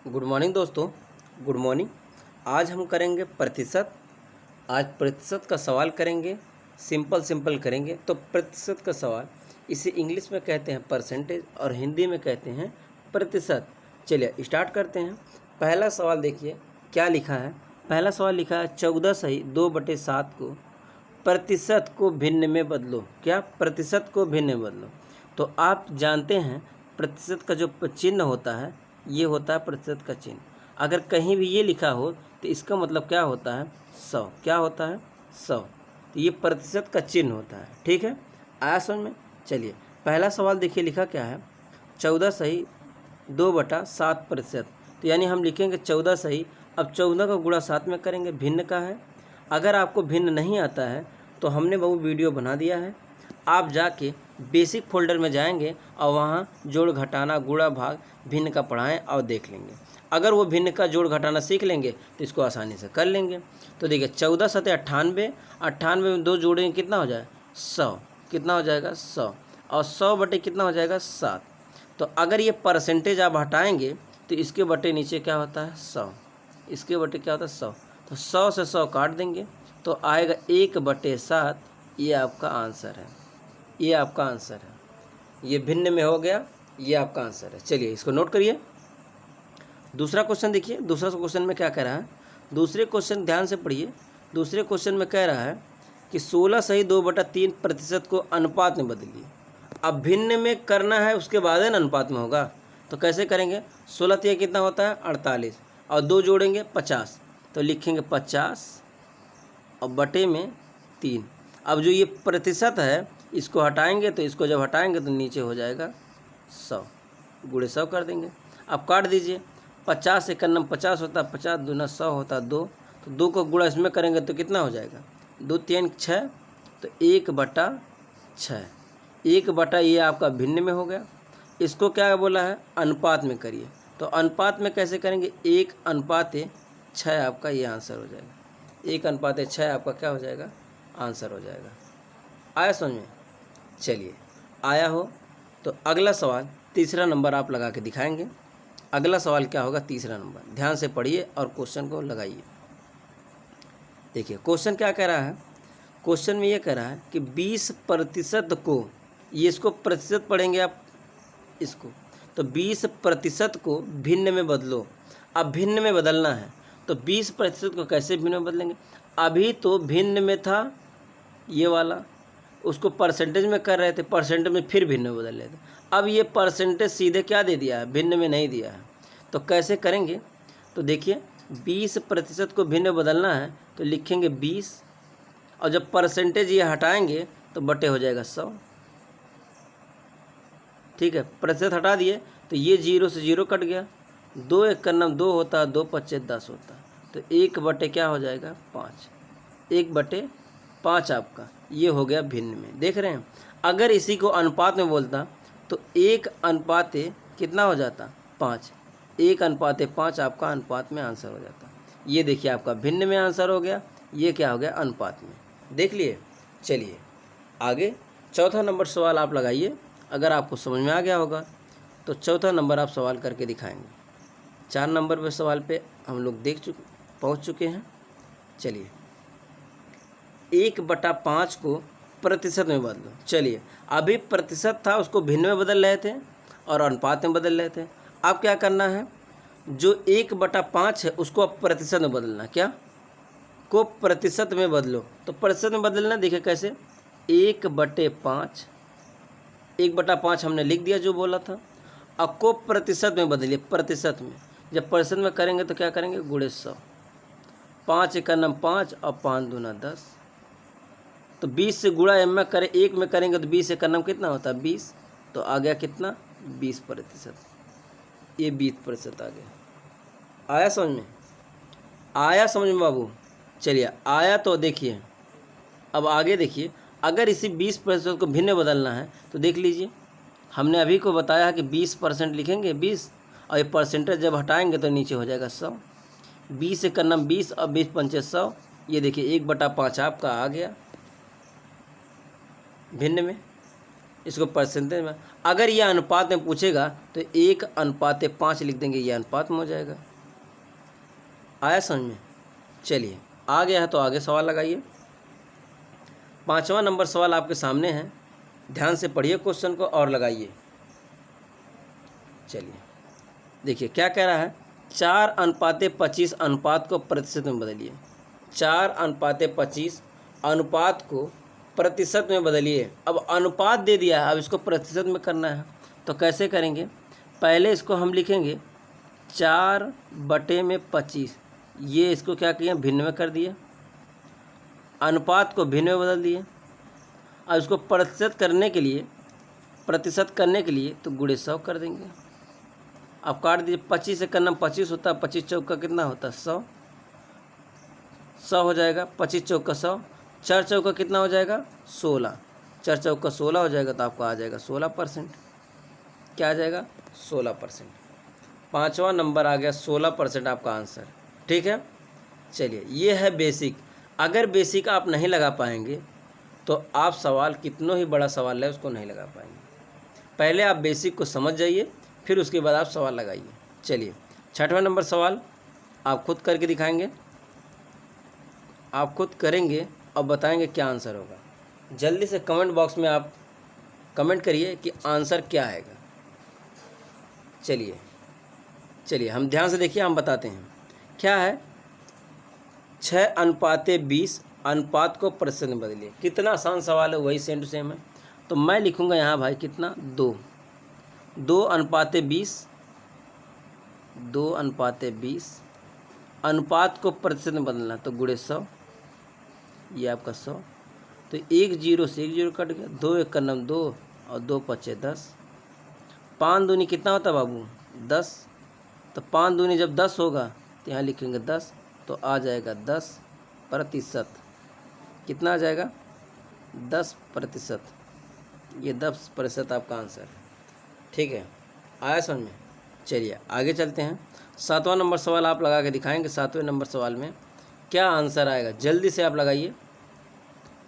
Good morning दोस्तों। Good morning. आज हम करेंगे प्रतिशत। आज प्रतिशत का सवाल करेंगे। सिंपल करेंगे। तो प्रतिशत का सवाल इसे इंग्लिश में कहते हैं परसेंटेज और हिंदी में कहते हैं प्रतिशत। चलिए स्टार्ट करते हैं। पहला सवाल देखिए क्या लिखा है। पहला सवाल लिखा है 14 सही 2/7 को प्रतिशत को भिन्न में बदलो। क्या? प्रतिशत को भिन्न में बदलो। तो आप जानते हैं प्रतिशत का जो चिन्ह होता है ये होता है प्रतिशत का चिन्ह। अगर कहीं भी ये लिखा हो तो इसका मतलब क्या होता है? 100। क्या होता है? 100। तो ये प्रतिशत का चिन्ह होता है। ठीक है, आया समझ में? चलिए पहला सवाल देखिए लिखा क्या है। 14 सही 2/7%। तो यानी हम लिखेंगे 14 सही। अब 14 का गुणा 7 में करेंगे, भिन्न का है। अगर आपको भिन्न नहीं आता है तो हमने वो वीडियो बना दिया है, आप जाके बेसिक फोल्डर में जाएंगे और वहाँ जोड़ घटाना गुणा भाग भिन्न का पढ़ाएं और देख लेंगे। अगर वो भिन्न का जोड़ घटाना सीख लेंगे तो इसको आसानी से कर लेंगे। तो देखिए 14 सते 98, 98 में 2 जोड़ेंगे कितना हो जाए? 100। कितना हो जाएगा? 100। और 100 बटे कितना हो जाएगा? 7। तो अगर ये परसेंटेज आप हटाएंगे तो इसके बटे नीचे क्या होता है? 100। इसके बटे क्या होता है? 100। तो 100 से 100 काट देंगे तो आएगा 1/7। ये आपका आंसर है। ये आपका आंसर है। ये भिन्न में हो गया, ये आपका आंसर है। चलिए इसको नोट करिए। दूसरा क्वेश्चन देखिए। दूसरा क्वेश्चन में क्या कह रहा है? दूसरे क्वेश्चन ध्यान से पढ़िए। दूसरे क्वेश्चन में कह रहा है कि 16 सही 2/3% को अनुपात में बदलिए। अब भिन्न में करना है, उसके बाद है अनुपात में होगा। तो कैसे करेंगे? 16 तिया कितना होता है? 48 और 2 जोड़ेंगे 50। तो लिखेंगे 50 और बटे में 3। अब जो ये प्रतिशत है इसको हटाएंगे, तो इसको जब हटाएंगे तो नीचे हो जाएगा 100। गुणे 100 कर देंगे। अब काट दीजिए। 50 से 50 होता है, 50 दूना 100 होता है 2। तो 2 को गुणा इसमें करेंगे तो कितना हो जाएगा? 2 3 6। तो 1/6। 1/, ये आपका भिन्न में हो गया। इसको क्या बोला है? अनुपात में करिए। तो अनुपात में कैसे करेंगे? 1/6 आपका ये आंसर हो जाएगा। 1/6 आपका क्या हो जाएगा? आंसर हो जाएगा। आया समझ में? चलिए आया हो तो अगला सवाल तीसरा नंबर आप लगा के दिखाएंगे। अगला सवाल क्या होगा? तीसरा नंबर। ध्यान से पढ़िए और क्वेश्चन को लगाइए। देखिए क्वेश्चन क्या कह रहा है। क्वेश्चन में ये कह रहा है कि 20% को, ये इसको प्रतिशत पढ़ेंगे आप इसको, तो 20% को भिन्न में बदलो। अब भिन्न में बदलना है तो 20% को कैसे भिन्न में बदलेंगे? अभी तो भिन्न में था ये वाला, उसको परसेंटेज में कर रहे थे, परसेंटेज में फिर भिन्न में बदल रहे थे। अब ये परसेंटेज सीधे क्या दे दिया है? भिन्न में नहीं दिया है। तो कैसे करेंगे? तो देखिए 20% को भिन्न में बदलना है तो लिखेंगे 20 और जब परसेंटेज ये हटाएंगे तो बटे हो जाएगा 100। ठीक है, प्रतिशत हटा दिए तो ये 0 से 0 कट गया। 2 1 2 होता है, 2 5 10 होता है। तो 1 क्या हो जाएगा? 5। 1/5 आपका ये हो गया भिन्न में। देख रहे हैं? अगर इसी को अनुपात में बोलता तो 1/, कितना हो जाता? 5। 1/5 आपका अनुपात में आंसर हो जाता। ये देखिए आपका भिन्न में आंसर हो गया, ये क्या हो गया? अनुपात में। देख लिए। चलिए आगे चौथा नंबर सवाल आप लगाइए। अगर आपको समझ में आ गया होगा तो चौथा नंबर आप सवाल करके दिखाएंगे। 4 नंबर पे सवाल पे हम लोग पहुँच चुके हैं। चलिए 1/5 को प्रतिशत में बदलो। चलिए अभी प्रतिशत था उसको भिन्न में बदल रहे थे और अनुपात में बदल रहे थे। अब क्या करना है? जो 1/5 है उसको अब प्रतिशत में बदलना। क्या? को प्रतिशत में बदलो। तो प्रतिशत में बदलना देखिए कैसे? 1/5, 1/5 हमने लिख दिया जो बोला था। अब को प्रतिशत में बदलिए। प्रतिशत में जब प्रतिशत में करेंगे तो क्या करेंगे? गुणे 100। 5 1 5 और 5 दूना 10। तो 20 से गुणा एम में करें, 1 में करेंगे तो 20 1 कितना होता है? 20। तो आ गया कितना? 20%। ये 20% आ गया। आया समझ में? आया समझ में बाबू? चलिए आया तो देखिए अब आगे देखिए। अगर इसी 20% को भिन्न बदलना है तो देख लीजिए, हमने अभी को बताया है कि 20% लिखेंगे 20 और ये परसेंटेज जब हटाएंगे तो नीचे हो जाएगा 100। 20 1 20 और 20 पंचे 100। ये देखिए 1/5 आपका आ गया भिन्न में। इसको परसेंटेज में, अगर ये अनुपात में पूछेगा तो 1:5 लिख देंगे, ये अनुपात में हो जाएगा। आया समझ में? चलिए आ गया है तो आगे सवाल लगाइए। 5वां नंबर सवाल आपके सामने है, ध्यान से पढ़िए क्वेश्चन को और लगाइए। चलिए देखिए क्या कह रहा है, 4:25 अनुपात को प्रतिशत में बदलिए। 4:25 अनुपात को प्रतिशत में बदलिए। अब अनुपात दे दिया है, अब इसको प्रतिशत में करना है तो कैसे करेंगे? पहले इसको हम लिखेंगे 4/25, ये इसको क्या किया, भिन्न में कर दिए, अनुपात को भिन्न में बदल दिए। अब इसको प्रतिशत करने के लिए तो गुणे 100 कर देंगे। अब काट दीजिए, 25 से करना 25 होता है, 25 चौका कितना होता है 100, 100 हो जाएगा, 25 चौका 100, 4 चौका कितना हो जाएगा 16, 4 चौका 16 हो जाएगा तो आपका आ जाएगा 16%। क्या आ जाएगा 16%। 5वां नंबर आ गया 16% आपका आंसर। ठीक है, चलिए ये है बेसिक। अगर बेसिक आप नहीं लगा पाएंगे तो आप सवाल कितना ही बड़ा सवाल है उसको नहीं लगा पाएंगे। पहले आप बेसिक को समझ जाइए, फिर उसके बाद आप सवाल लगाइए। चलिए 6वां नंबर सवाल आप खुद करके दिखाएंगे, आप खुद करेंगे और बताएंगे क्या आंसर होगा। जल्दी से कमेंट बॉक्स में आप कमेंट करिए कि आंसर क्या आएगा। चलिए हम ध्यान से देखिए, हम बताते हैं क्या है। 6:20 अनुपात को प्रतिशत में बदलिए। कितना आसान सवाल है, वही सेम टू सेम है। तो मैं लिखूंगा यहाँ भाई कितना 2:20 अनुपात को प्रतिशत में बदलना तो गुणे 100, ये आपका 100। तो 1 0 से 1 0 कट गया, 2 1 का 2 और 2 5 10। 5 दूनी कितना होता है बाबू 10, तो 5 दूनी जब 10 होगा तो यहाँ लिखेंगे 10, तो आ जाएगा 10%। कितना आ जाएगा 10%। ये 10% आपका आंसर है। ठीक है, आया समझ में? चलिए आगे चलते हैं। 7वां नंबर सवाल आप लगा के दिखाएंगे। 7वें नंबर सवाल में क्या आंसर आएगा, जल्दी से आप लगाइए।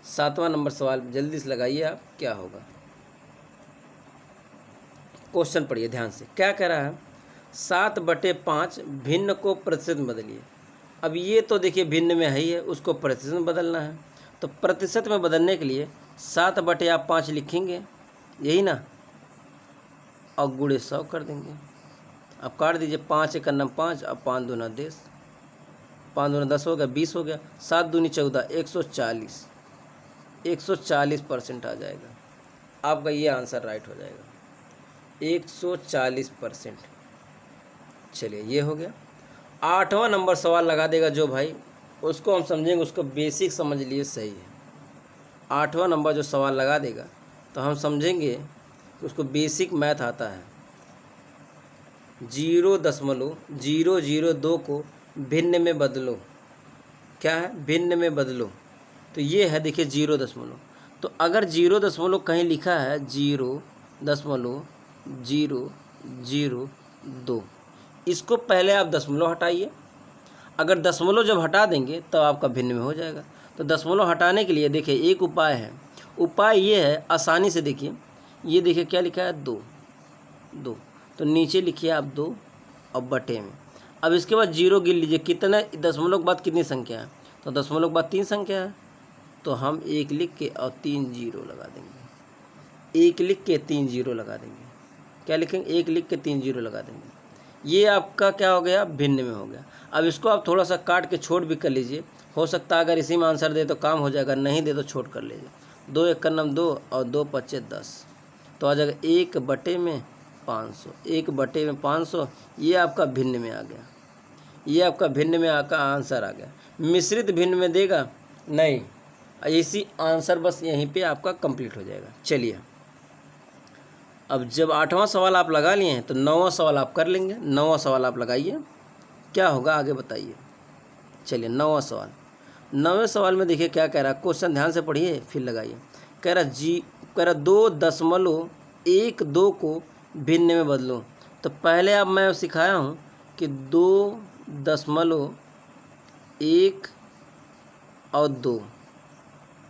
7वां नंबर सवाल जल्दी से लगाइए आप, क्या होगा। क्वेश्चन पढ़िए ध्यान से, क्या कह रहा है, 7/5 भिन्न को प्रतिशत में बदलिए। अब ये तो देखिए भिन्न में है ही है, उसको प्रतिशत में बदलना है। तो प्रतिशत में बदलने के लिए 7/5 लिखेंगे, यही ना, और गुणे 100 कर देंगे। अब काट दीजिए, 5 1 5 और 5 दूना 10, 5 दूना 10 हो गया, 20 हो गया, 7 दूनी 14, 140% आ जाएगा। आपका ये आंसर राइट हो जाएगा, 140%। चलिए ये हो गया। 8वां नंबर सवाल लगा देगा जो भाई, उसको हम समझेंगे, उसको बेसिक समझ लिए सही है। 8वां नंबर जो सवाल लगा देगा तो हम समझेंगे कि उसको बेसिक मैथ आता है। 0.002 को भिन्न में बदलो। क्या है, भिन्न में बदलो। तो ये है देखिए 0. तो अगर 0. कहीं लिखा है 0.002, इसको पहले आप दशमलव हटाइए। अगर दशमलव जब हटा देंगे तो आपका भिन्न में हो जाएगा। तो दशमलव हटाने के लिए देखिए एक उपाय है। उपाय ये है, आसानी से देखिए, ये देखिए क्या लिखा है 2, तो नीचे लिखिए आप 2 और बटे में। अब इसके बाद 0 गिन लीजिए, कितना दशमलव के बाद कितनी संख्या है, तो दशमलव के बाद 3 संख्या है। तो हम 1 लिख के और 3 0 लगा देंगे। 1 लिख के 3 0 लगा देंगे। क्या लिखेंगे, 1 लिख के 3 0 लगा देंगे। ये आपका क्या हो गया, भिन्न में हो गया। अब इसको आप थोड़ा सा काट के छोड़ भी कर लीजिए, हो सकता है अगर इसी में आंसर दे तो काम हो जाएगा, नहीं दे तो छोड़ कर लीजिए। 2 1 का 2 और 2 5 10, तो आ जाएगा 1/500। 1/500 ये आपका भिन्न में आ गया। ये आपका भिन्न में आका आंसर आ गया। मिश्रित भिन्न में देगा नहीं, इसी आंसर बस यहीं पे आपका कंप्लीट हो जाएगा। चलिए अब जब 8वां सवाल आप लगा लिए हैं तो 9वां सवाल आप कर लेंगे। 9वां सवाल आप लगाइए, क्या होगा आगे बताइए। चलिए 9वां सवाल। 9वें सवाल में देखिए क्या कह रहा है, क्वेश्चन ध्यान से पढ़िए फिर लगाइए। कह रहा 2.12 को भिन्न में बदलो। तो पहले अब मैं सिखाया हूँ कि 2.1 और 2,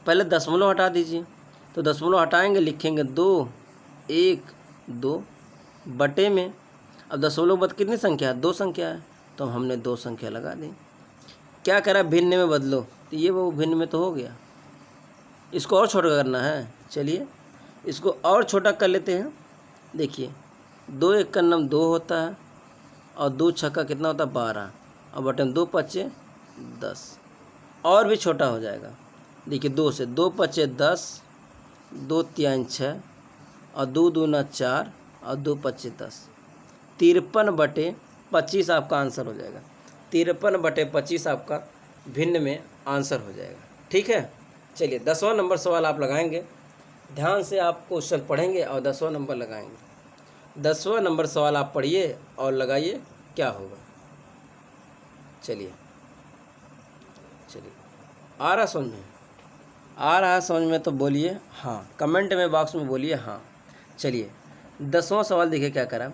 पहले दशमलव हटा दीजिए, तो दशमलव हटाएंगे, लिखेंगे 2, 1, 2 बटे में। अब दशमलव बाद कितनी संख्या है? 2 संख्या है, तो हमने 2 संख्या लगा दी। क्या करा? भिन्न में बदलो, तो ये वो भिन्न में तो हो गया। इसको और छोटा करना है, चलिए इसको और छोटा कर लेते हैं। देखिए 2 1 का नम 2 होता है और 2 छक्का कितना होता है? 12 और बटे में 2 पचे 10, और भी छोटा हो जाएगा। देखिए 2 से 2 पचे 10, 2 3 6 और 2 दूना 4 और 2 पचे 10, 53 बटे 25 आपका आंसर हो जाएगा। 53 बटे 25 आपका भिन्न में आंसर हो जाएगा। ठीक है, चलिए 10वां नंबर सवाल आप लगाएंगे। ध्यान से आप क्वेश्चन पढ़ेंगे और 10वां नंबर लगाएंगे। 10वां नंबर सवाल आप पढ़िए और लगाइए, क्या होगा। चलिए आ रहा समझ में? आ रहा समझ में तो बोलिए हाँ, कमेंट में बॉक्स में बोलिए हाँ। चलिए 10वां सवाल देखिए क्या करा।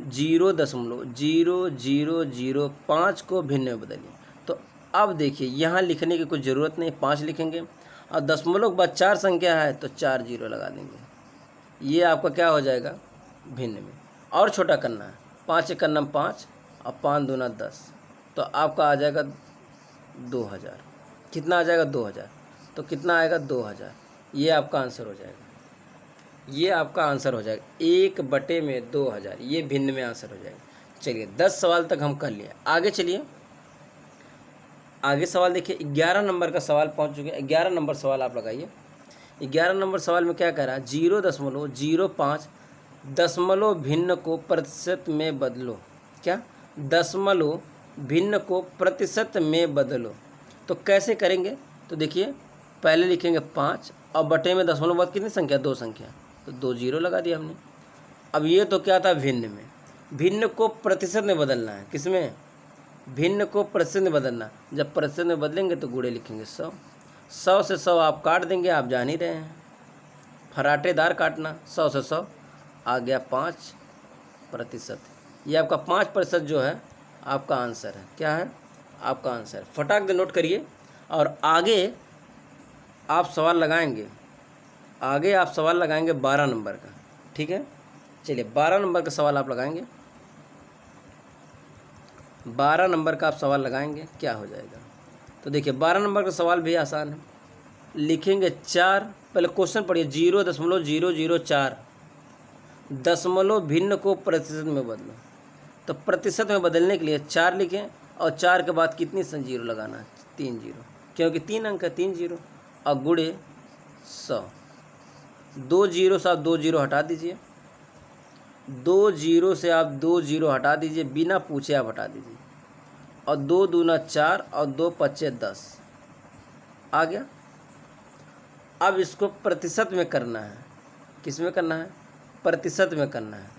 0.0005 को भिन्न में बदलिए। तो अब देखिए यहाँ लिखने की कुछ ज़रूरत नहीं, 5 लिखेंगे और दशमलव के बाद 4 संख्या है तो 4 जीरो लगा देंगे। ये आपका क्या हो जाएगा? भिन्न में। और छोटा करना है, 5 1 का नम 5 और 5 दूना 10, तो आपका आ जाएगा 2000। कितना आ जाएगा? 2000। तो कितना आएगा? 2000। ये आपका आंसर हो जाएगा। ये आपका आंसर हो जाएगा 1 बटे में 2000, ये भिन्न में आंसर हो जाएगा। चलिए 10 सवाल तक हम कर लिए, आगे चलिए। आगे सवाल देखिए, 11 नंबर का सवाल पहुंच चुके हैं। 11 नंबर सवाल आप लगाइए। 11 नंबर सवाल में क्या कह रहा है? 0.05 दशमलव भिन्न को प्रतिशत में बदलो। क्या? दशमलव भिन्न को प्रतिशत में बदलो। तो कैसे करेंगे? तो देखिए पहले लिखेंगे 5 और बटे में दशमलव बाद कितनी संख्या? 2 संख्या, तो 2 जीरो लगा दिया हमने। अब ये तो क्या था? भिन्न में। भिन्न को प्रतिशत में बदलना है। किसमें? भिन्न को प्रतिशत में बदलना। जब प्रतिशत में बदलेंगे तो गुणे लिखेंगे 100। 100 से 100 आप काट देंगे, आप जान ही रहे हैं, फराटेदार काटना। 100 से 100 आ गया 5%। ये आपका 5% जो है आपका आंसर है। क्या है? आपका आंसर। फटाक से नोट करिए और आगे आप सवाल लगाएंगे। आगे आप सवाल लगाएंगे 12 नंबर का। ठीक है, चलिए 12 नंबर का सवाल आप लगाएंगे। 12 नंबर का आप सवाल लगाएंगे, क्या हो जाएगा? तो देखिए 12 नंबर का सवाल भी आसान है। लिखेंगे 4, पहले क्वेश्चन पढ़िए। 0.004 दशमलव भिन्न को प्रतिशत में बदलो। तो प्रतिशत में बदलने के लिए 4 लिखें और 4 के बाद कितनी जीरो लगाना है? 3 जीरो, क्योंकि 3 अंक है, 3 जीरो और गुणे 100। 2 जीरो से आप 2 जीरो हटा दीजिए। 2 जीरो से आप 2 जीरो हटा दीजिए, बिना पूछे आप हटा दीजिए। और 2 दूना 4 और 2 पच्चे 10 आ गया। अब इसको प्रतिशत में करना है। किस में करना है? प्रतिशत में करना है।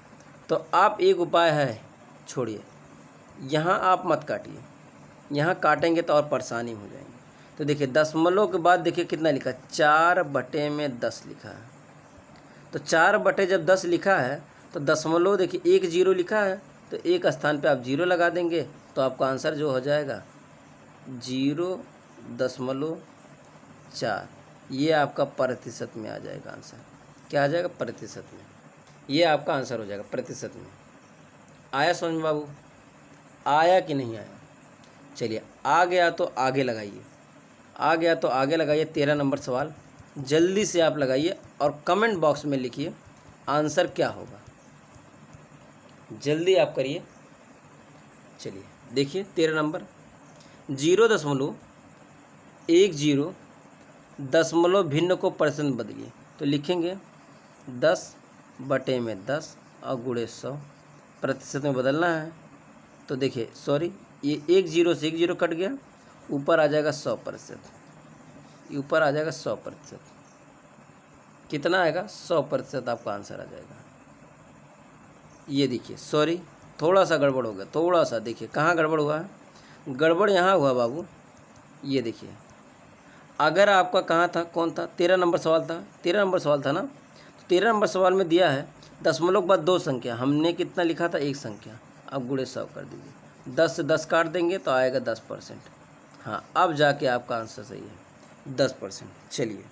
तो आप एक उपाय है, छोड़िए, यहाँ आप मत काटिए, यहाँ काटेंगे तो और परेशानी हो जाएगी। तो देखिए दशमलव के बाद देखिए कितना लिखा है? 4 बटे में 10 लिखा है। तो 4 बटे जब 10 लिखा है तो दशमलव देखिए 1 जीरो लिखा है, तो एक स्थान पे आप जीरो लगा देंगे तो आपका आंसर जो हो जाएगा 0.4। ये आपका प्रतिशत में आ जाएगा आंसर। क्या आ जाएगा? प्रतिशत में। ये आपका आंसर हो जाएगा प्रतिशत में। आया समझ में बाबू? आया कि नहीं आया? चलिए आ गया तो आगे लगाइए। आ गया तो आगे लगाइए। 13 नंबर सवाल जल्दी से आप लगाइए और कमेंट बॉक्स में लिखिए आंसर क्या होगा। जल्दी आप करिए। चलिए देखिए 13 नंबर 0.10 दशमलव भिन्न को प्रतिशत में बदलिए। तो लिखेंगे 10 बटे में 10 और गुणे 100। प्रतिशत में बदलना है। तो देखिए सॉरी, ये 1 जीरो से 1 जीरो कट गया, ऊपर आ जाएगा 100%। ऊपर आ जाएगा 100%। कितना आएगा? 100% आपका आंसर आ जाएगा। ये देखिए सॉरी, थोड़ा सा गड़बड़ हो गया, थोड़ा सा। देखिए कहाँ गड़बड़ हुआ है? गड़बड़ यहाँ हुआ बाबू। ये देखिए, अगर आपका कहाँ था, कौन था? 13 नंबर सवाल था। 13 नंबर सवाल था ना? तो 13 नंबर सवाल में दिया है दशमलव के बाद 2 संख्या, हमने कितना लिखा था? 1 संख्या। अब गुणे 100 कर दीजिए। 10 से 10 काट देंगे तो आएगा 10%। हाँ, अब जाके आपका आंसर सही है, 10%। चलिए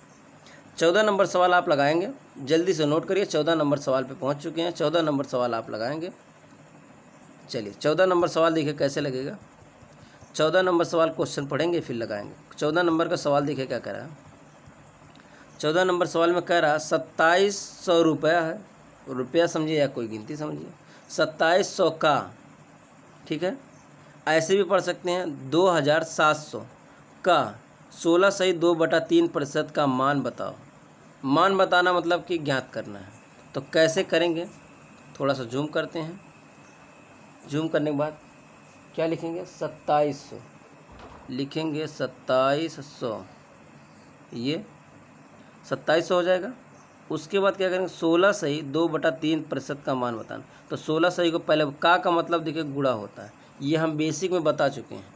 14 नंबर सवाल आप लगाएंगे, जल्दी से नोट करिए। 14 नंबर सवाल पे पहुंच चुके हैं। 14 नंबर सवाल आप लगाएंगे। चलिए 14 नंबर सवाल देखिए कैसे लगेगा। 14 नंबर सवाल क्वेश्चन पढ़ेंगे फिर लगाएंगे। 14 नंबर का सवाल देखिए क्या कह रहा है। 14 नंबर सवाल में कह रहा है 2700 रुपया है, रुपया समझिए या कोई गिनती समझिए, 2700 का, ठीक है, ऐसे भी पढ़ सकते हैं 2700 का 16 सही 2/3% का मान बताओ। मान बताना मतलब कि ज्ञात करना है। तो कैसे करेंगे, थोड़ा सा जूम करते हैं। जूम करने के बाद क्या लिखेंगे, 2700 लिखेंगे, 2700, ये 2700 हो जाएगा। उसके बाद क्या करेंगे, 16 सही 2/3% का मान बताना। तो 16 सही को पहले का मतलब देखिए गुणा होता है, ये हम बेसिक में बता चुके हैं।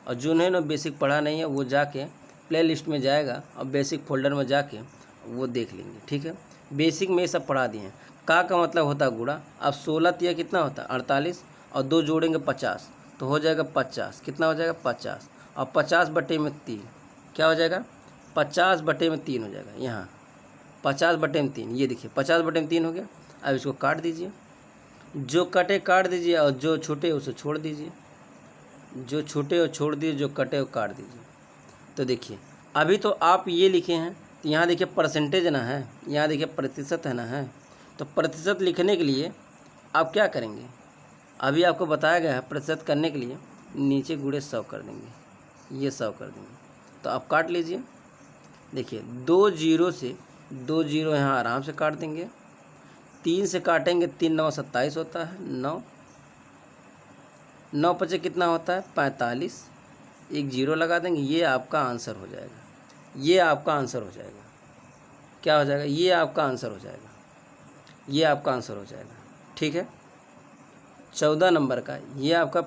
और जिन्होंने बेसिक पढ़ा नहीं है वो जाके प्ले लिस्ट में जाएगा और बेसिक फोल्डर में जाके वो देख लेंगे, ठीक है। बेसिक में ये सब पढ़ा दिए हैं। का मतलब होता है गुणा। अब 16 तिया कितना होता है 48, और 2 जोड़ेंगे 50, तो हो जाएगा 50। कितना हो जाएगा 50, और 50/3 क्या हो जाएगा, 50/3 हो जाएगा। यहाँ 50/3, ये देखिए 50/3 हो गया। अब इसको काट दीजिए, जो कटे काट दीजिए और जो छोटे उसे छोड़ दीजिए, जो छोटे और छोड़ दीजिए, जो कटे वो काट दीजिए। तो देखिए अभी तो आप ये लिखे हैं, तो यहाँ देखिए परसेंटेज ना है, यहाँ देखिए प्रतिशत है ना है। तो प्रतिशत लिखने के लिए आप क्या करेंगे, अभी आपको बताया गया है प्रतिशत करने के लिए नीचे गुणे 100 कर देंगे, ये 100 कर देंगे। तो आप काट लीजिए, देखिए 2 जीरो से 2 जीरो यहाँ आराम से काट देंगे। 3 से काटेंगे, 3 9 27 होता है, 9 9 पचे कितना होता है 45, एक जीरो लगा देंगे, ये आपका आंसर हो जाएगा। ये आपका आंसर हो जाएगा, क्या हो जाएगा, ये आपका आंसर हो जाएगा, ये आपका आंसर हो जाएगा, ठीक है। 14 नंबर का ये आपका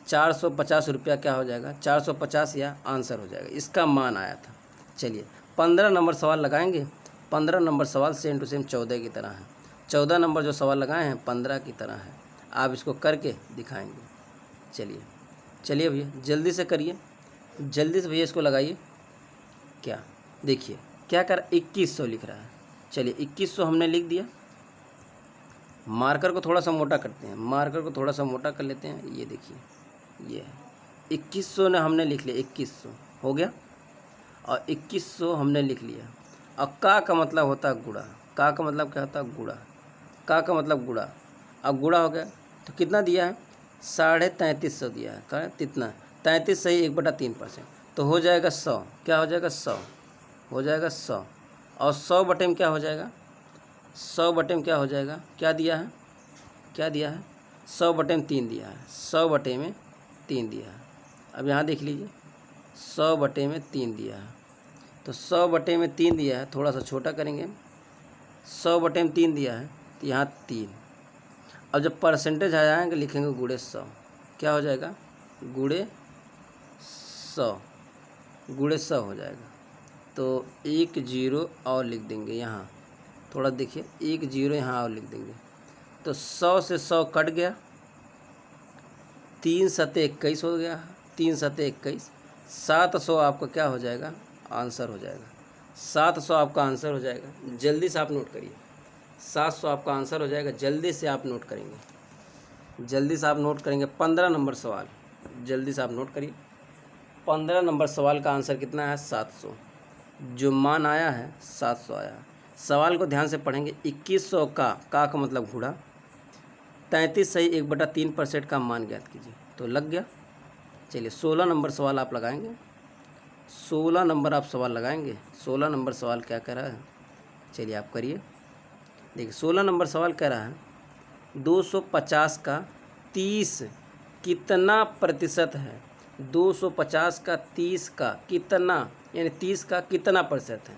450 रुपया क्या हो जाएगा, 450 या आंसर हो जाएगा, इसका मान आया था। चलिए 15 नंबर सवाल लगाएंगे। 15 नंबर सवाल सेम टू सेम 14 की तरह है। 14 नंबर जो सवाल लगाए हैं 15 की तरह है। आप इसको करके दिखाएंगे। चलिए भैया जल्दी से करिए, जल्दी से भैया इसको लगाइए। क्या देखिए क्या कर 2100 लिख रहा है। चलिए 2100 हमने लिख दिया। मार्कर को थोड़ा सा मोटा करते हैं, मार्कर को थोड़ा सा मोटा कर लेते हैं। ये देखिए ये 2100 ने हमने लिख लिया, 2100 हो गया। और 2100 हमने लिख लिया। और का मतलब होता है गुणा। का मतलब क्या होता है, गुणा। का मतलब गुणा। अब गुणा हो गया तो कितना दिया है, 3350 दिया है। का कितना, 33 सही 1/3%, तो हो जाएगा 100। क्या हो जाएगा 100, हो जाएगा 100। और 100 बटे में क्या हो जाएगा, 100 बटे में क्या हो जाएगा, क्या दिया है, क्या दिया है, 100 बटे में 3 दिया है, 100 बटे में 3 दिया है। अब यहाँ देख लीजिए 100 बटे में 3 दिया है। तो 100 बटे में 3 दिया है, थोड़ा सा छोटा करेंगे। 100 बटे में 3 दिया है तो यहाँ 3। अब जब परसेंटेज आ जाएंगे लिखेंगे गुणे 100। क्या हो जाएगा, गुणे 100, गुणे 100 हो जाएगा। तो एक जीरो और लिख देंगे यहाँ, थोड़ा देखिए एक जीरो यहाँ और लिख देंगे। तो 100 से 100 कट गया, 3 सते 21 हो गया, 3 सते 21, 700 आपका क्या हो जाएगा, आंसर हो जाएगा। 700 आपका आंसर हो जाएगा। जल्दी से आप नोट करिए, 700 आपका आंसर हो जाएगा। जल्दी से आप नोट करेंगे, जल्दी से आप नोट करेंगे। 15 नंबर सवाल जल्दी से आप नोट करिए। 15 नंबर सवाल का आंसर कितना है, 700। जो मान आया है 700 आया है। सवाल को ध्यान से पढ़ेंगे। 2100 का मतलब गुणा, 33 सही 1/3% का मान ज्ञात कीजिए। तो लग गया। चलिए 16 नंबर सवाल आप लगाएंगे। 16 नंबर आप सवाल लगाएंगे। 16 नंबर सवाल क्या कह रहा है, चलिए आप करिए। देखिए 16 नंबर सवाल कह रहा है 250 का 30 कितना प्रतिशत है। 250 का 30 का कितना, यानी 30 का कितना प्रतिशत है।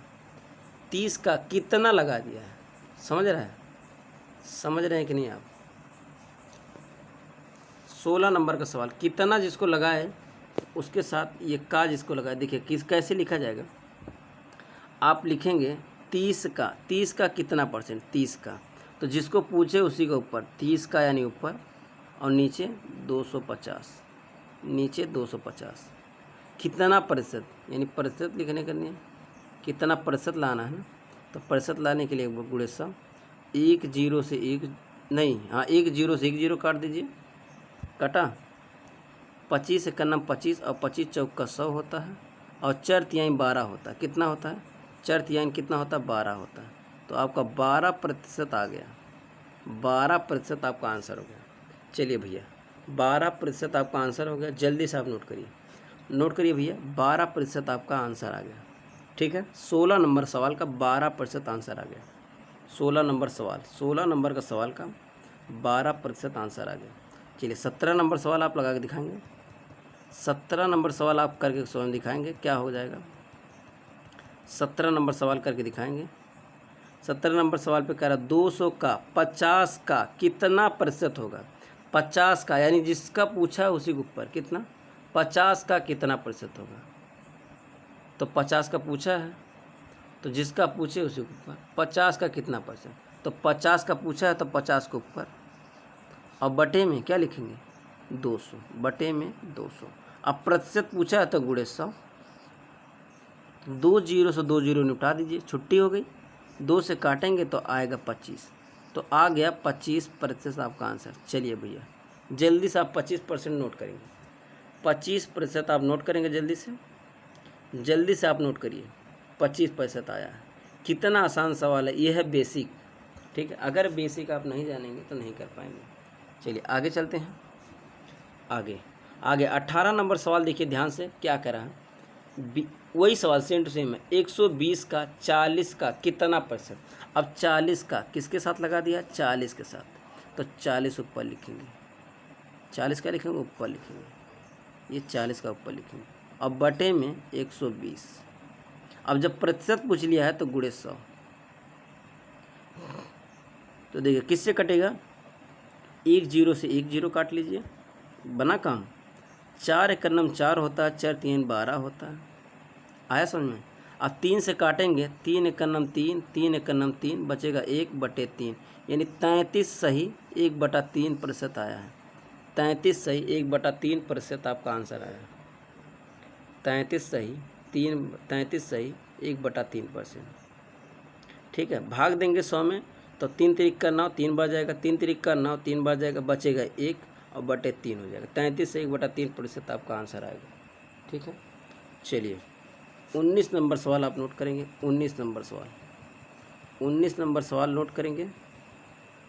30 का कितना लगा दिया है, समझ रहे हैं, समझ रहे हैं कि नहीं आप। 16 नंबर का सवाल कितना जिसको लगाए उसके साथ ये का जिसको लगाए। देखिए किस कैसे लिखा जाएगा, आप लिखेंगे 30 का कितना परसेंट, 30 का, तो जिसको पूछे उसी के ऊपर 30 का यानी ऊपर, और नीचे 250, नीचे 250 कितना प्रतिशत, यानी प्रतिशत लिखने करनी है। कितना प्रतिशत लाना है ना, तो प्रतिशत लाने के लिए गुणे 100, 1 0 से 1 नहीं, हाँ 1 0 से 1 0 काट दीजिए, कटा। 25 से करना 25 और 25 चौका 100 होता है, और 4 तिहाई 12 होता है। कितना होता है? 4 तिहाई कितना होता है? 12 होता है। तो आपका 12% आ गया, 12% आपका आंसर हो गया। चलिए भैया 12% आपका आंसर हो गया। जल्दी से आप नोट करिए भैया, 12% आपका आंसर आ गया। ठीक है, 16 नंबर सवाल का 12% आंसर आ गया। 16 नंबर का सवाल का 12% आंसर आ गया। चलिए 17 नंबर सवाल आप लगा के दिखाएंगे। 17 नंबर सवाल आप करके स्वयं दिखाएंगे, क्या हो जाएगा। 17 नंबर सवाल करके दिखाएंगे। 17 नंबर सवाल पे कह रहा 200 का 50 का कितना प्रतिशत होगा। 50 का यानी जिसका पूछा है उसी के ऊपर कितना, 50 का कितना प्रतिशत होगा। तो 50 का पूछा है तो जिसका पूछे उसी के ऊपर 50 का कितना परसेंट, तो 50 का पूछा है तो 50 के ऊपर, और बटे में क्या लिखेंगे 200, बटे में 200। अब प्रतिशत पूछा है तो गुणे 100, 2 0 से 2 0 निपटा दीजिए, छुट्टी हो गई। 2 से काटेंगे तो आएगा 25, तो आ गया 25% आपका आंसर। चलिए भैया जल्दी से आप 25% नोट करेंगे, 25% आप नोट करेंगे। जल्दी से आप नोट करिए, 25% आया है। कितना आसान सवाल है, ये है बेसिक। ठीक है, अगर बेसिक आप नहीं जानेंगे तो नहीं कर पाएंगे। चलिए आगे चलते हैं। आगे 18 नंबर सवाल देखिए ध्यान से, क्या कह रहा है। वही सवाल सेम टू सेम है। 120 का 40 का कितना प्रतिशत। अब 40 का किसके साथ लगा दिया, 40 के साथ, तो 40 ऊपर लिखेंगे। 40 का लिखेंगे ऊपर लिखेंगे, ये 40 का ऊपर लिखेंगे, अब बटे में 120। अब जब प्रतिशत पूछ लिया है तो गुणे 100। तो देखिए किससे कटेगा, 1 0 से 1 0 काट लीजिए, बना काम। 4 1 9 4 होता है, 4 3 12 होता है। आया समझ में। अब 3 से काटेंगे, 3 1 9 3, 3 1 9 3, बचेगा 1/3, यानी 33 सही 1/3% आया है। 33 सही 1/3% आपका आंसर आया है। 33 सही 1/3%। ठीक है, भाग देंगे 100 में तो 3 3 का 9 3 बार जाएगा, 3 3 का 9 3 बार जाएगा, बचेगा 1 और बटे 3 हो जाएगा। 33 से 1/3% आपका आंसर आएगा। ठीक है, चलिए 19 नंबर सवाल आप नोट करेंगे। 19 नंबर सवाल नोट करेंगे।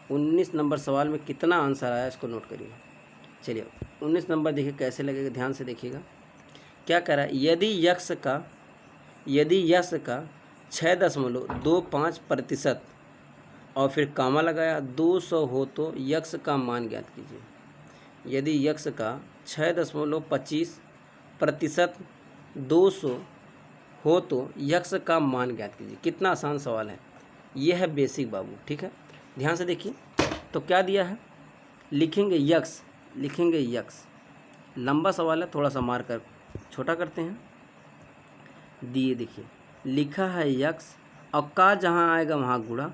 19 नंबर सवाल में कितना आंसर आया इसको नोट करिए। चलिए 19 नंबर देखिए कैसे लगेगा, ध्यान से देखिएगा। क्या कह रहा है, यदि यश का 6.25% और फिर कामा लगाया 200 हो तो यक्ष का मान ज्ञात कीजिए। यदि यक्ष का 6.25% 200 हो तो यक्ष का मान ज्ञात कीजिए। कितना आसान सवाल है, यह है बेसिक बाबू। ठीक है, ध्यान से देखिए। तो क्या दिया है, लिखेंगे यक्ष। लंबा सवाल है, थोड़ा सा मार कर छोटा करते हैं। दिए देखिए लिखा है यक्ष, और का जहाँ आएगा वहाँ गुणा।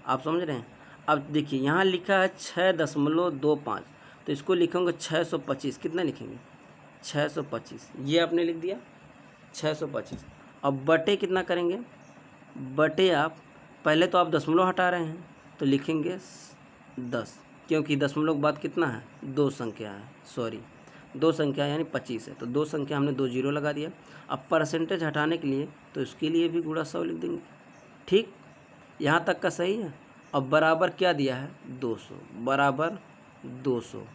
आप समझ रहे हैं। अब देखिए यहाँ लिखा है 6.25, तो इसको लिखेंगे 625। कितना लिखेंगे 625, ये आपने लिख दिया 625। अब बटे कितना करेंगे, बटे आप पहले तो आप दशमलव हटा रहे हैं तो लिखेंगे 10, क्योंकि दशमलव के बाद कितना है 2 संख्या है, 2 संख्या यानी 25 है, तो 2 संख्या हमने 2 0 लगा दिया। अब परसेंटेज हटाने के लिए तो इसके लिए भी गुणा 100 लिख देंगे। ठीक, यहाँ तक का सही है। अब बराबर क्या दिया है 200, बराबर 200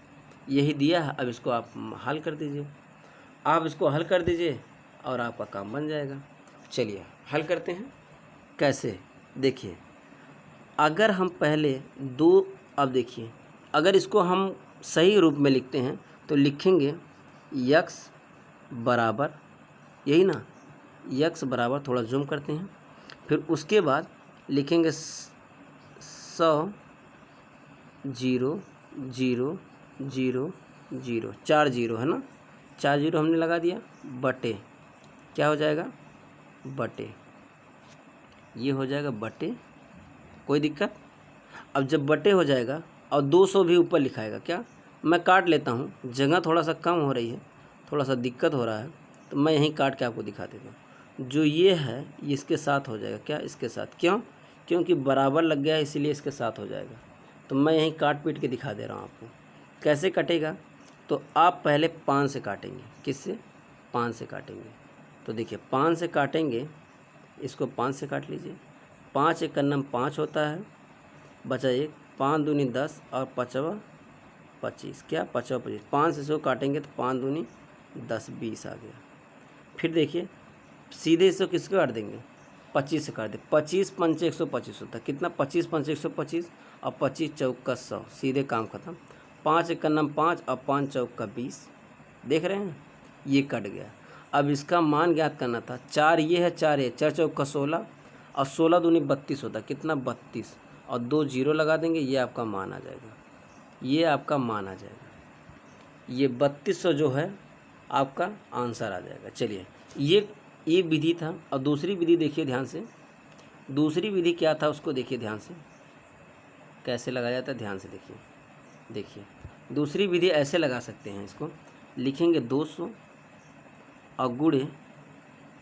यही दिया है। अब इसको आप हल कर दीजिए, और आपका काम बन जाएगा। चलिए हल करते हैं। कैसे, देखिए अगर हम पहले अब देखिए अगर इसको हम सही रूप में लिखते हैं तो लिखेंगे यक्स बराबर, यही ना, यक्स बराबर, थोड़ा जूम करते हैं, फिर उसके बाद लिखेंगे 100 0 0 0 0, 4 0 है ना, 4 0 हमने लगा दिया, बटे क्या हो जाएगा, बटे ये हो जाएगा बटे, कोई दिक्कत। अब जब बटे हो जाएगा और 200 भी ऊपर लिखाएगा, क्या मैं काट लेता हूँ, जगह थोड़ा सा कम हो रही है, थोड़ा सा दिक्कत हो रहा है, तो मैं यहीं काट के आपको दिखा देता हूँ। जो ये है ये इसके साथ हो जाएगा। क्या इसके साथ? क्यों? क्योंकि बराबर लग गया है इसीलिए इसके साथ हो जाएगा। तो मैं यहीं काट पीट के दिखा दे रहा हूँ आपको कैसे कटेगा। तो आप पहले 5 से काटेंगे। किससे? 5 से काटेंगे। तो देखिए 5 से काटेंगे, इसको 5 से काट लीजिए। 5 एक कन्नम 5 होता है, बचा 1, 5 दूनी 10 और 5 25। क्या? 5 25। 5 से इसको काटेंगे तो 5 दूनी 10 20 आ गया। फिर देखिए सीधे इसको किसको काट देंगे? 25 से काट दे। 25 पंचे 125 होता है। कितना? 25 पंचे 125 और 25 चौका 100। सीधे काम खत्म। 5 एक कन्नम 5 और 5 चौका 20। देख रहे हैं? ये कट गया। अब इसका मान ज्ञात करना था। 4 ये है, 4 ये, 4 चौका 16 और 16 दूनी 32 होता है। कितना? 32 और 2 जीरो लगा देंगे, ये आपका मान आ जाएगा। ये आपका मान आ जाएगा। ये 3200 जो है आपका आंसर आ जाएगा। चलिए ये विधि था। और दूसरी विधि देखिए ध्यान से। दूसरी विधि क्या था उसको देखिए ध्यान से, कैसे लगाया जाता है ध्यान से देखिए। देखिए दूसरी विधि ऐसे लगा सकते हैं। इसको लिखेंगे 200 और गुणे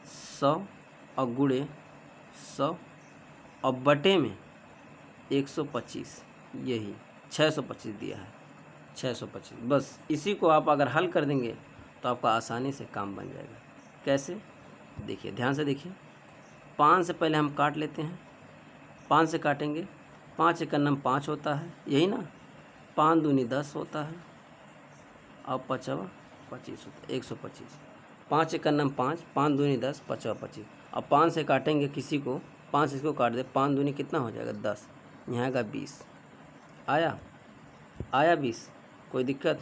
100 और गुणे 100 और बटे में 125। यही 625 दिया है, 625। बस इसी को आप अगर हल कर देंगे तो आपका आसानी से काम बन जाएगा। कैसे? देखिए ध्यान से देखिए। 5 से पहले हम काट लेते हैं। 5 से काटेंगे। 5 एक कन्नम 5 होता है, यही ना। 5 दूनी 10 होता है और 5 25 होता है, 125। 5 एक कन्नम 5, 5 दूनी 10, 5 25। अब 5 से काटेंगे किसी को, 5 से इसको काट दे। 5 दूनी कितना हो जाएगा? 10। यहाँ आएगा 20। आया 20। कोई दिक्कत?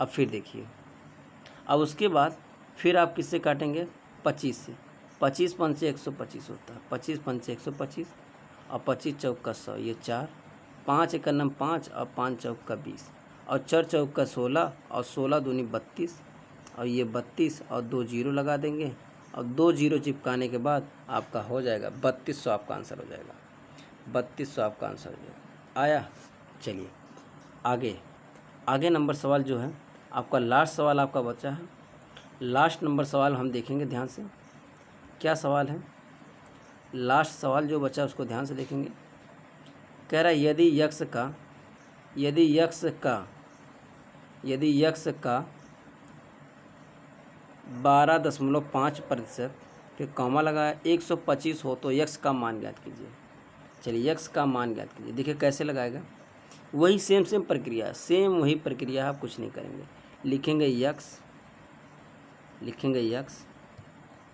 अब फिर देखिए। अब उसके बाद फिर आप किससे काटेंगे? 25 से। 25 पंचे 125 होता है। 25 पंचे 125 और 25 चौका 100। ये 4। 5 एक कन्नम 5 और 5 चौका 20 और 4 चौका 16 और 16 दूनी 32 और ये 32 और 2 जीरो लगा देंगे और 2 जीरो चिपकाने के बाद आपका हो जाएगा 3200। आपका आंसर हो जाएगा 3200। आपका आंसर हो जाएगा। आया? चलिए आगे नंबर सवाल जो है आपका लास्ट सवाल आपका बचा है। लास्ट नंबर सवाल हम देखेंगे ध्यान से। क्या सवाल है? लास्ट सवाल जो बचा उसको ध्यान से देखेंगे। कह रहा है यदि यक्स का 12.5% फिर कॉमा लगाया 125 हो तो यक्स का मान ज्ञात कीजिए। चलिए यक्स का मान ज्ञात कीजिए। देखिए कैसे लगाएगा। वही सेम प्रक्रिया है, सेम वही प्रक्रिया है। आप कुछ नहीं करेंगे। लिखेंगे यक्स,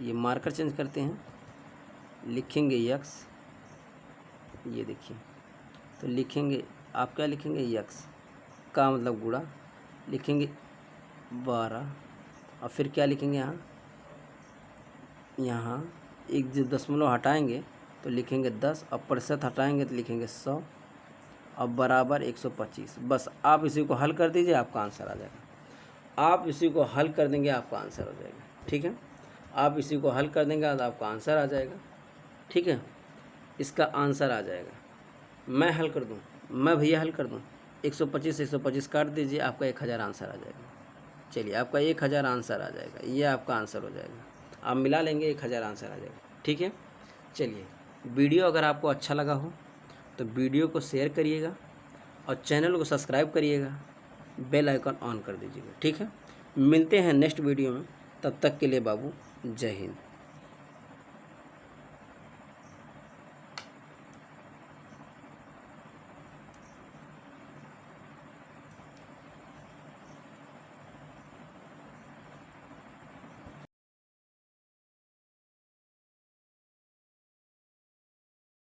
ये मार्कर चेंज करते हैं। लिखेंगे यक्स, ये देखिए। तो लिखेंगे आप क्या लिखेंगे? यक्स का मतलब गुणा। लिखेंगे 12 और फिर क्या लिखेंगे? यहाँ एक जो दशमलव हटाएंगे तो लिखेंगे 10 और प्रतिशत हटाएंगे तो लिखेंगे 100 और बराबर 125। बस आप इसी को हल कर दीजिए, आपका आंसर आ जाएगा। आप इसी को हल कर देंगे, आपका आंसर हो जाएगा। ठीक है, आप इसी को हल कर देंगे तो आपका आंसर आ जाएगा। ठीक है, इसका आंसर आ जाएगा। मैं हल कर दूं, मैं भैया हल कर दूं। 125 से 125 काट दीजिए, आपका 1000 आंसर आ जाएगा। चलिए आपका 1000 आंसर आ जाएगा। ये आपका आंसर हो जाएगा। आप मिला लेंगे 1000 आंसर आ जाएगा। ठीक है, चलिए वीडियो अगर आपको अच्छा लगा हो तो वीडियो को शेयर करिएगा और चैनल को सब्सक्राइब करिएगा, बेल आइकन ऑन कर दीजिएगा। ठीक है, मिलते हैं नेक्स्ट वीडियो में। तब तक के लिए बाबू जय हिंद।